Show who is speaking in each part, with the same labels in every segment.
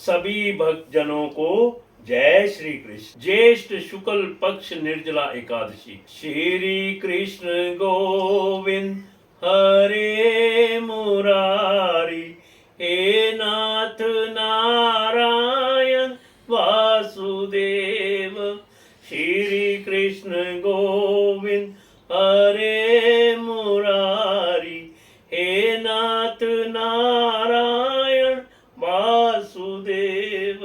Speaker 1: सभी भक्तजनों को जय श्री कृष्ण। ज्येष्ठ शुक्ल पक्ष निर्जला एकादशी। श्री कृष्ण गोविंद हरे मुरारी, हे नाथ नारायण वासुदेव। श्री कृष्ण गोविंद हरे मुरारी, हे नाथ नारायण वासुदेव।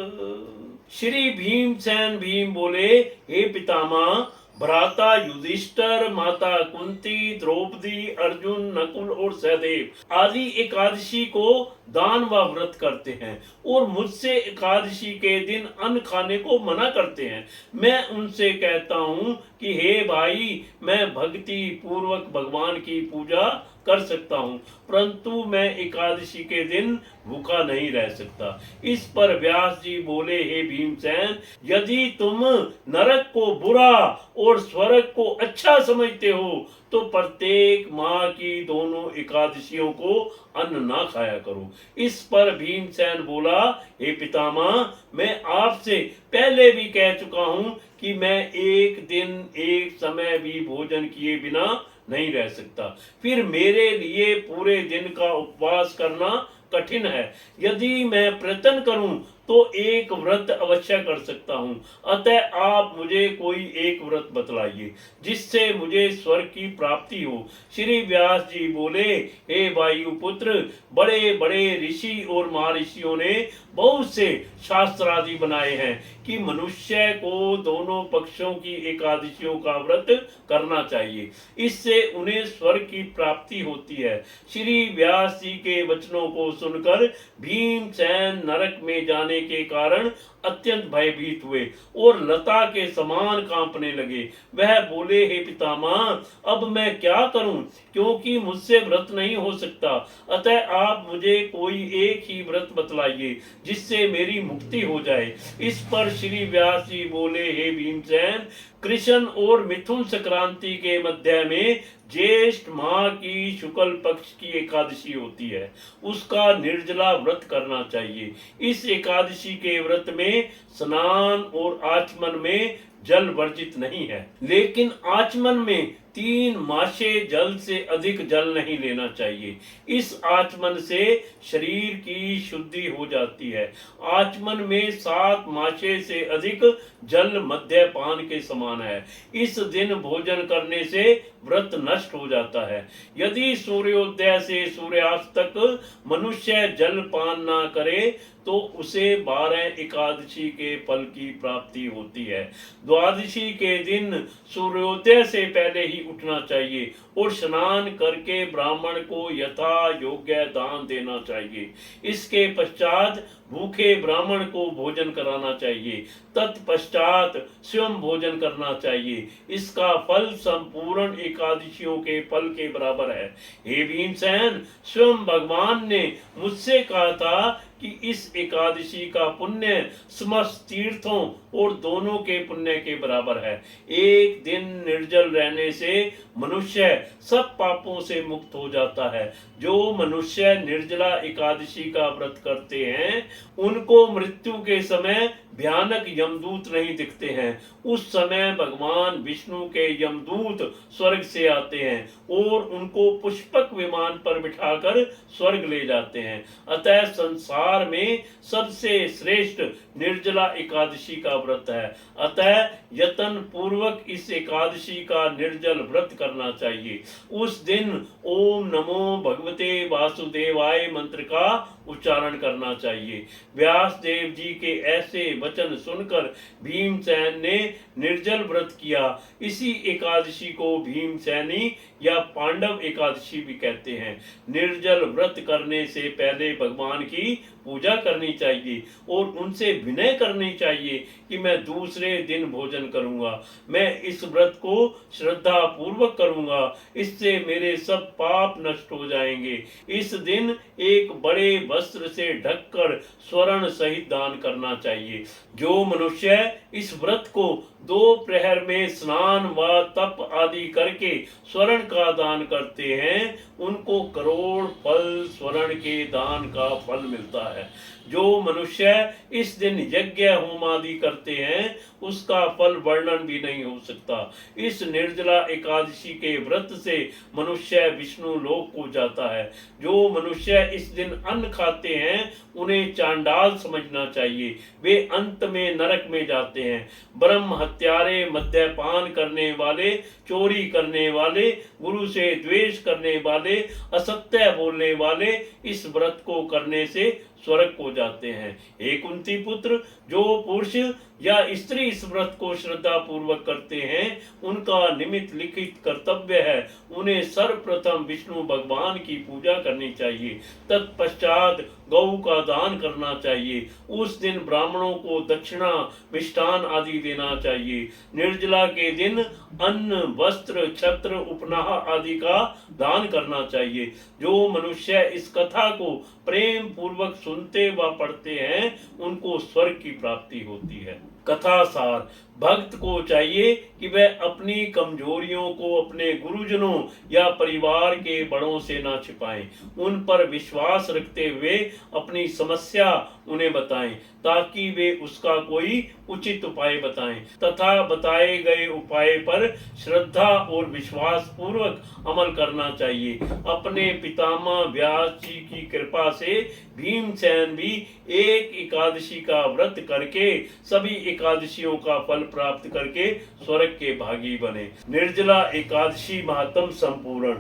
Speaker 1: श्री भीमसेन भीम बोले, हे पितामह, भ्राता युधिष्ठिर, माता कुंती, द्रौपदी, अर्जुन, नकुल और सहदेव आदि एकादशी को दान व व्रत करते हैं और मुझसे एकादशी के दिन अन्न खाने को मना करते हैं। मैं उनसे कहता हूँ कि हे भाई, मैं भक्ति पूर्वक भगवान की पूजा कर सकता हूँ, परंतु मैं एकादशी के दिन भूखा नहीं रह सकता। इस पर व्यास जी बोले, हे भीमसेन, यदि तुम नरक को बुरा और स्वर्ग को अच्छा समझते हो तो प्रत्येक माह की दोनों एकादशियों को अन्न ना खाया करो। इस पर भीमसेन बोला, हे पितामह, मैं आपसे पहले भी कह चुका हूँ कि मैं एक दिन एक समय भी भोजन किए बिना नहीं रह सकता। फिर मेरे लिए पूरे दिन का उपवास करना कठिन है। यदि मैं प्रयत्न करूं तो एक व्रत अवश्य कर सकता हूं। अतः आप मुझे कोई एक व्रत बतलाइए जिससे मुझे स्वर्ग की प्राप्ति हो। श्री व्यास जी बोले, हे वायुपुत्र, बड़े बड़े ऋषि और महर्षियों ने बहुत से शास्त्र आदि बनाए हैं कि मनुष्य को दोनों पक्षों की एकादशियों का व्रत करना चाहिए। इससे उन्हें स्वर्ग की प्राप्ति होती है। श्री व्यास जी के वचनों को सुनकर भीमसेन नरक में जाने के कारण अत्यंत भयभीत हुए और लता के समान कांपने लगे। वह बोले, हे पितामह, अब मैं क्या करूं, क्योंकि मुझसे व्रत नहीं हो सकता। अतः आप मुझे कोई एक ही व्रत बतलाइए जिससे मेरी मुक्ति हो जाए। इस पर श्री व्यास जी बोले, हे भीमसेन, कृष्ण और मिथुन संक्रांति के मध्य में ज्येष्ठ माह की शुक्ल पक्ष की एकादशी होती है, उसका निर्जला व्रत करना चाहिए। इस एकादशी के व्रत में स्नान और आचमन में जल वर्जित नहीं है, लेकिन आचमन में 3 मासे जल से अधिक जल नहीं लेना चाहिए। इस आचमन से शरीर की शुद्धि हो जाती है। आचमन में 7 मासे से अधिक जल मद्यपान के समान है। इस दिन भोजन करने से व्रत नष्ट हो जाता है। यदि सूर्योदय से सूर्यास्त तक मनुष्य जल पान ना करे तो उसे 12 एकादशी के फल की प्राप्ति होती है। द्वादशी के दिन सूर्योदय से पहले ही उठना चाहिए और स्नान करके ब्राह्मण को यथा योग्य दान देना चाहिए। इसके पश्चात भूखे ब्राह्मण को भोजन कराना चाहिए। तत्पश्चात स्वयं भोजन करना चाहिए। इसका फल संपूर्ण एकादशियों के फल के बराबर है। हे भीमसेन, स्वयं भगवान ने मुझसे कहा था कि इस एकादशी का पुण्य समस्त तीर्थों और दोनों के पुण्य के बराबर है। एक दिन निर्जल रहने से मनुष्य सब पापों से मुक्त हो जाता है। जो मनुष्य निर्जला एकादशी का व्रत करते हैं उनको मृत्यु के समय भयानक यमदूत नहीं दिखते हैं। उस समय भगवान विष्णु के यमदूत स्वर्ग से आते हैं और उनको पुष्पक विमान पर बिठाकर स्वर्ग ले जाते हैं। अतः संसार में सबसे श्रेष्ठ निर्जला एकादशी का व्रत है। अतः यत्न पूर्वक इस एकादशी का निर्जल व्रत करना चाहिए। उस दिन ओम नमो भगवते वासुदेवाय मंत्र का उच्चारण करना चाहिए। व्यास देव जी के ऐसे वचन सुनकर भीमसेन ने निर्जल व्रत किया। इसी एकादशी को भीमसेनी या पांडव एकादशी भी कहते हैं। निर्जल व्रत करने से पहले भगवान की पूजा करनी चाहिए और उनसे विनय करनी चाहिए कि मैं दूसरे दिन भोजन करूंगा। मैं इस व्रत को श्रद्धा पूर्वक करूंगा, इससे मेरे सब पाप नष्ट हो जाएंगे। इस दिन एक बड़े वस्त्र से ढककर स्वर्ण सहित दान करना चाहिए। जो मनुष्य इस व्रत को 2 प्रहर में स्नान व तप आदि करके स्वर्ण का दान करते हैं उनको करोड़ फल स्वर्ण के दान का फल मिलता है। जो मनुष्य इस दिन यज्ञ होम आदि करते हैं उसका फल वर्णन भी नहीं हो सकता। इस निर्जला एकादशी के व्रत से मनुष्य विष्णु लोक को जाता है। जो मनुष्य इस दिन अन्न खाते हैं उन्हें चांडाल समझना चाहिए, वे अंत में नरक में जाते हैं। ब्रह्म हत्यारे, मद्यपान करने वाले, चोरी करने वाले, गुरु से द्वेष करने वाले, असत्य बोलने वाले इस व्रत को करने से स्वर्ग को जाते हैं। हे कुंती पुत्र, जो पुरुष या स्त्री इस व्रत को श्रद्धा पूर्वक करते हैं उनका निमित्त लिखित कर्तव्य है उन्हें सर्वप्रथम विष्णु भगवान की पूजा करनी चाहिए, तत्पश्चात गौ का दान करना चाहिए। उस दिन ब्राह्मणों को दक्षिणा, मिष्टान आदि देना चाहिए। निर्जला के दिन अन्न, वस्त्र, छत्र, उपनाह आदि का दान करना चाहिए। जो मनुष्य इस कथा को प्रेम पूर्वक सुनते व पढ़ते हैं उनको स्वर्ग की प्राप्ति होती है। कथा सार, भक्त को चाहिए कि वह अपनी कमजोरियों को अपने गुरुजनों या परिवार के बड़ों से ना छिपाएं, उन पर विश्वास रखते हुए अपनी समस्या उन्हें बताएं ताकि वे उसका कोई उचित उपाय बताएं तथा बताए गए उपाय पर श्रद्धा और विश्वास पूर्वक अमल करना चाहिए। अपने पितामह व्यास जी की कृपा से भीमसेन भी एक एकादशी का व्रत करके सभी एकादशियों का फल प्राप्त करके स्वर्ग के भागी बने। निर्जला एकादशी महात्म संपूर्ण।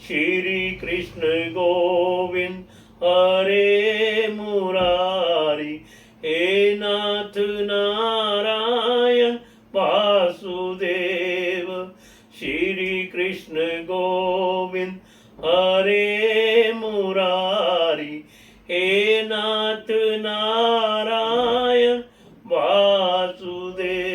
Speaker 1: श्री कृष्ण गोविंद हरे मुरारी, हे नाथ नारायण वासुदेव। श्री कृष्ण गोविंद हरे मुरारी, हे नाथ नारायण वासुदेव।